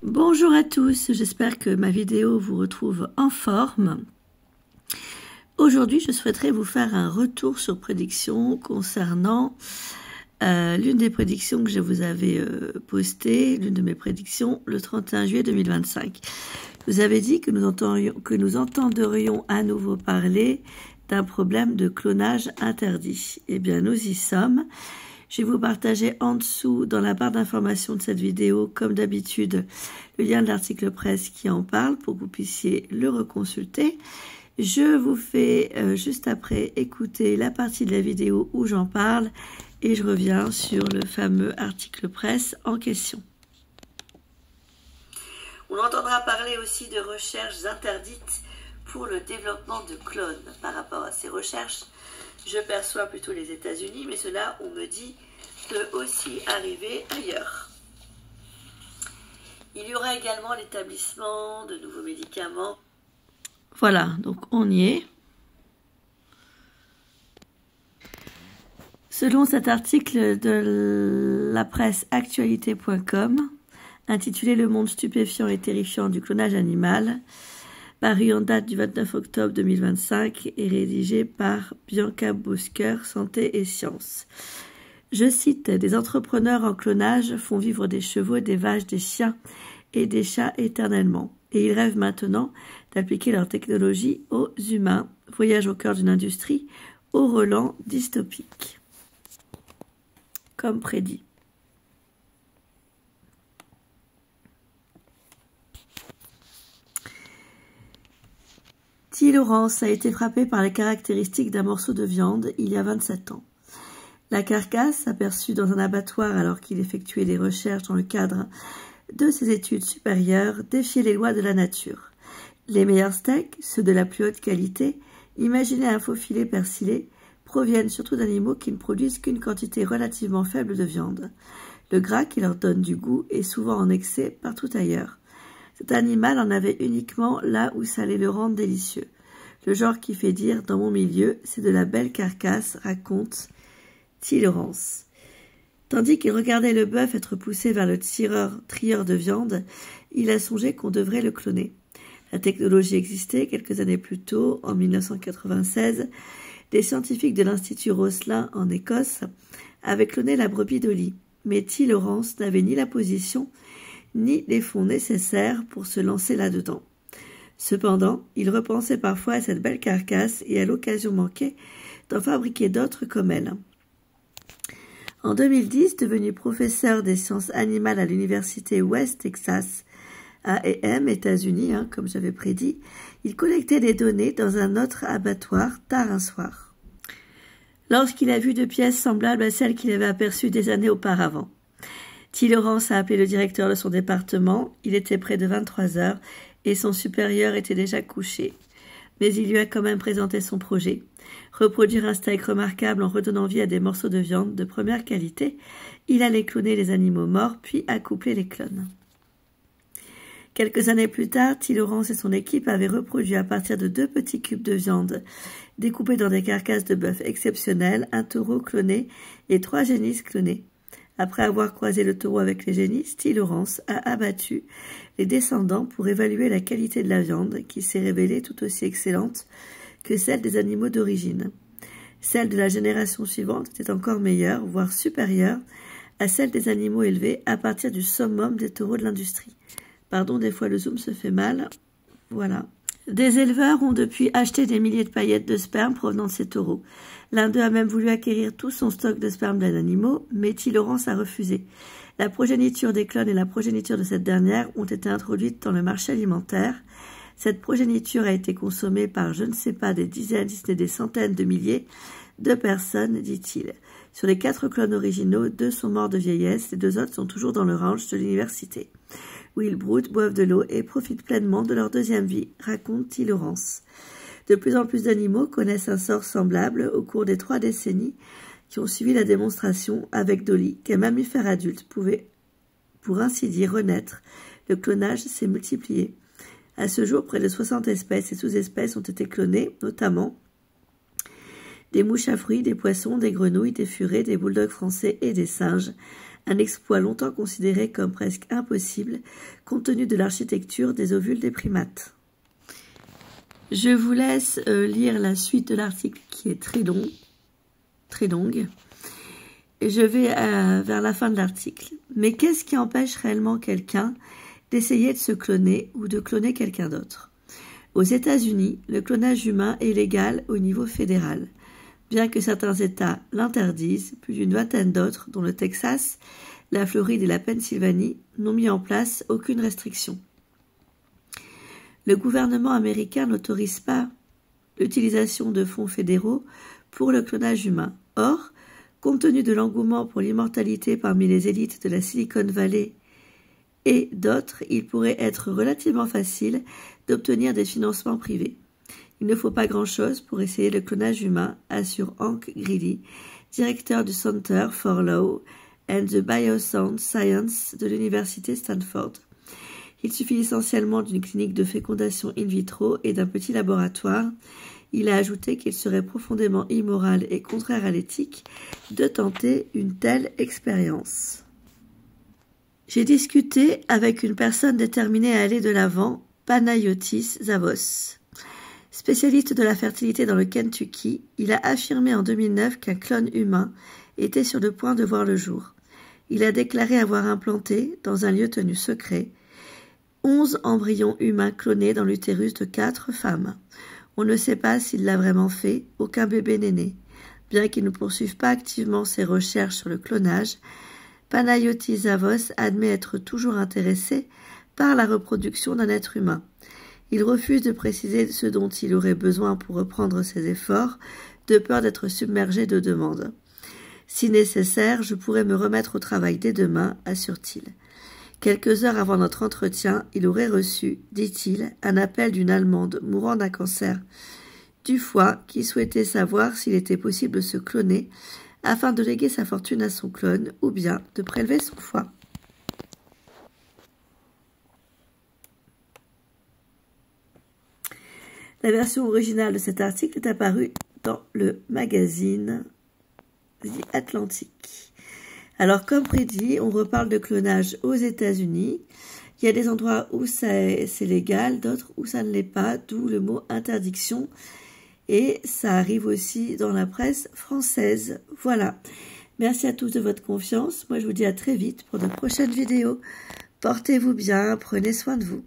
Bonjour à tous, j'espère que ma vidéo vous retrouve en forme. Aujourd'hui, je souhaiterais vous faire un retour sur prédiction concernant l'une des prédictions que je vous avais postées, l'une de mes prédictions, le 31 juillet 2025. Je vous avais dit que nous entendrions à nouveau parler d'un problème de clonage interdit. Eh bien, nous y sommes. Je vais vous partager en dessous, dans la barre d'information de cette vidéo, comme d'habitude, le lien de l'article presse qui en parle pour que vous puissiez le reconsulter. Je vous fais juste après écouter la partie de la vidéo où j'en parle et je reviens sur le fameux article presse en question. On entendra parler aussi de recherches interdites pour le développement de clones. Par rapport à ces recherches, je perçois plutôt les États-Unis, mais cela, on me dit, peut aussi arriver ailleurs. Il y aura également l'établissement de nouveaux médicaments. Voilà, donc on y est. Selon cet article de la presse actualité.com, intitulé « Le monde stupéfiant et terrifiant du clonage animal », paru en date du 29 octobre 2025 et rédigé par Bianca Bosker, Santé et Sciences. Je cite, « Des entrepreneurs en clonage font vivre des chevaux, des vaches, des chiens et des chats éternellement. Et ils rêvent maintenant d'appliquer leur technologie aux humains. Voyage au cœur d'une industrie au relent dystopique. » Comme prédit. T. Lawrence a été frappé par les caractéristiques d'un morceau de viande il y a 27 ans. La carcasse, aperçue dans un abattoir alors qu'il effectuait des recherches dans le cadre de ses études supérieures, défiait les lois de la nature. Les meilleurs steaks, ceux de la plus haute qualité, imaginés à un faux filet persillé, proviennent surtout d'animaux qui ne produisent qu'une quantité relativement faible de viande. Le gras qui leur donne du goût est souvent en excès partout ailleurs. Cet animal en avait uniquement là où ça allait le rendre délicieux. Le genre qui fait dire, dans mon milieu, c'est de la belle carcasse, raconte T. Lawrence. Tandis qu'il regardait le bœuf être poussé vers le trieur de viande, il a songé qu'on devrait le cloner. La technologie existait quelques années plus tôt, en 1996. Des scientifiques de l'Institut Roslin en Écosse avaient cloné la brebis Dolly. Mais T. Lawrence n'avait ni la position, ni les fonds nécessaires pour se lancer là-dedans. Cependant, il repensait parfois à cette belle carcasse et à l'occasion manquée d'en fabriquer d'autres comme elle. En 2010, devenu professeur des sciences animales à l'université West Texas A&M, États-Unis, comme j'avais prédit, il collectait des données dans un autre abattoir tard un soir, lorsqu'il a vu deux pièces semblables à celles qu'il avait aperçues des années auparavant. T. Lawrence a appelé le directeur de son département. Il était près de 23 heures et son supérieur était déjà couché. Mais il lui a quand même présenté son projet. Reproduire un steak remarquable en redonnant vie à des morceaux de viande de première qualité. Il allait cloner les animaux morts puis accoupler les clones. Quelques années plus tard, T. Lawrence et son équipe avaient reproduit à partir de 2 petits cubes de viande découpés dans des carcasses de bœuf exceptionnelles, un taureau cloné et 3 génisses clonés. Après avoir croisé le taureau avec les génisses, T. Lawrence a abattu les descendants pour évaluer la qualité de la viande, qui s'est révélée tout aussi excellente que celle des animaux d'origine. Celle de la génération suivante était encore meilleure, voire supérieure, à celle des animaux élevés à partir du summum des taureaux de l'industrie. Pardon, des fois le zoom se fait mal. Voilà. Des éleveurs ont depuis acheté des milliers de paillettes de sperme provenant de ces taureaux. L'un d'eux a même voulu acquérir tout son stock de sperme d'un animal, mais T. Lawrence a refusé. La progéniture des clones et la progéniture de cette dernière ont été introduites dans le marché alimentaire. Cette progéniture a été consommée par je ne sais pas des dizaines, si ce n'est des centaines de milliers de personnes, dit-il. Sur les 4 clones originaux, 2 sont morts de vieillesse, les 2 autres sont toujours dans le ranch de l'université, où ils broutent, boivent de l'eau et profitent pleinement de leur deuxième vie, raconte T. Lawrence. De plus en plus d'animaux connaissent un sort semblable au cours des 3 décennies qui ont suivi la démonstration avec Dolly qu'un mammifère adulte pouvait, pour ainsi dire, renaître. Le clonage s'est multiplié. À ce jour, près de 60 espèces et sous-espèces ont été clonées, notamment des mouches à fruits, des poissons, des grenouilles, des furets, des bulldogs français et des singes, un exploit longtemps considéré comme presque impossible compte tenu de l'architecture des ovules des primates. Je vous laisse lire la suite de l'article qui est très longue. Et je vais vers la fin de l'article. Mais qu'est-ce qui empêche réellement quelqu'un d'essayer de se cloner ou de cloner quelqu'un d'autre? Aux États-Unis, le clonage humain est légal au niveau fédéral, bien que certains États l'interdisent. Plus d'une vingtaine d'autres, dont le Texas, la Floride et la Pennsylvanie, n'ont mis en place aucune restriction. Le gouvernement américain n'autorise pas l'utilisation de fonds fédéraux pour le clonage humain. Or, compte tenu de l'engouement pour l'immortalité parmi les élites de la Silicon Valley et d'autres, il pourrait être relativement facile d'obtenir des financements privés. Il ne faut pas grand-chose pour essayer le clonage humain, assure Hank Greely, directeur du Center for Law and the Biosound Science de l'université Stanford. Il suffit essentiellement d'une clinique de fécondation in vitro et d'un petit laboratoire. Il a ajouté qu'il serait profondément immoral et contraire à l'éthique de tenter une telle expérience. J'ai discuté avec une personne déterminée à aller de l'avant, Panayotis Zavos. Spécialiste de la fertilité dans le Kentucky, il a affirmé en 2009 qu'un clone humain était sur le point de voir le jour. Il a déclaré avoir implanté, dans un lieu tenu secret, 11 embryons humains clonés dans l'utérus de 4 femmes. On ne sait pas s'il l'a vraiment fait, aucun bébé n'est né. Bien qu'il ne poursuive pas activement ses recherches sur le clonage, Panayotis Zavos admet être toujours intéressé par la reproduction d'un être humain. Il refuse de préciser ce dont il aurait besoin pour reprendre ses efforts, de peur d'être submergé de demandes. Si nécessaire, je pourrais me remettre au travail dès demain, assure-t-il. Quelques heures avant notre entretien, il aurait reçu, dit-il, un appel d'une Allemande mourant d'un cancer du foie qui souhaitait savoir s'il était possible de se cloner afin de léguer sa fortune à son clone ou bien de prélever son foie. La version originale de cet article est apparue dans le magazine The Atlantic. Alors, comme prédit, on reparle de clonage aux États-Unis. Il y a des endroits où c'est légal, d'autres où ça ne l'est pas, d'où le mot interdiction. Et ça arrive aussi dans la presse française. Voilà. Merci à tous de votre confiance. Moi, je vous dis à très vite pour de prochaines vidéos. Portez-vous bien, prenez soin de vous.